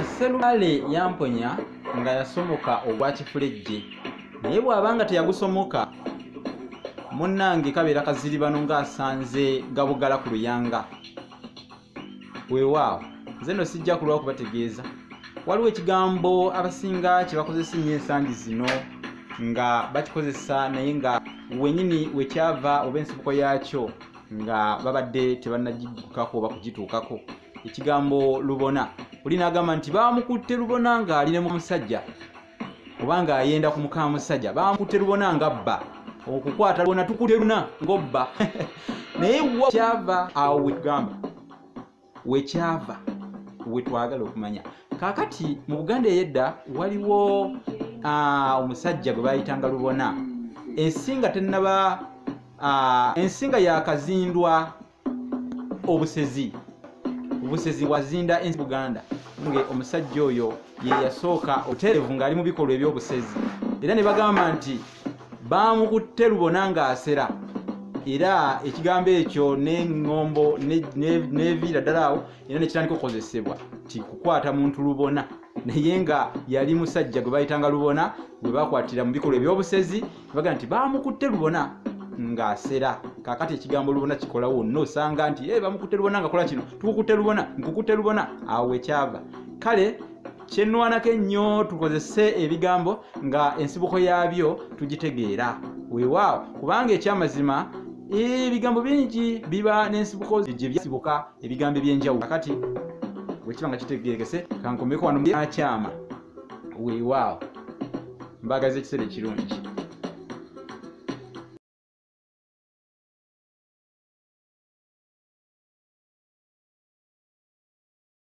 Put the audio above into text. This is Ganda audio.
Sserumale yamponya nga yasomoka ogwa kifulejje, naye bw'abanga teyagusomoka munnange kabeera kaziribano ng'asanze gabugala ku luyanga. Weewaawo nze nno sijja kulwa kubategeeza, waliwo ekigambo abasinga kye bakozesa nnyo ensangi zino nga bakikozesa naye nga wenyini wekyava oba ensibuko yaakyo nga babadde tebannagigukako oba kugituukako. Ekigambo lubona, oli n'agamba nti baamukutte lubona ng'ali ne musajja oba ng'ayenda ku muka musajja, baamukutte lubona ng'abba. Okukwata lubona tukutte luna ng'obba. Naye kyava awo wetugamba wekyava wetwagala okumanya. Kaakati mu Buganda ey'edda waliwo omusajja gwe bayitanga lubona. Ensinga tennaba ensinga yakazindwa obusezi wazinda ensi Buganda nge omusajja oyo ye yasooka oterevu ng'ali mu bikolwa eby'obusezi, era ne bagamba nti baamukutte lubona ng'asera. Era ekigambo ekyo n'eŋŋombo n'eviira ddala awo era nekitandika okukozesebwa ti kukwata muntu lubona, naye nga yali musajja gwe bayitanga lubona gwe bakwatira mu bikolwa eby'obusezi, bagamba nti baamukutte lubona ng'asera. Kaakati ekigambo lubona kikolawo wonna osanga nti bamukutte lubona ngakola kino, tukukutte lubona, nkukutte lubona, awo wekyava. Kale kyenwanako ennyo tukozese ebigambo nga ensibuko yaabyo tugitegeera. Weewaawo kubanga ekyamazima ebigambo bingi biba n'ensibuko gye byasibuka ebigambo eby'enjawulo. Kakati bwe kiba nga kitegeerekese kankomeko wano akyama. Weewaawo mbagaza ekiseera ekirungi.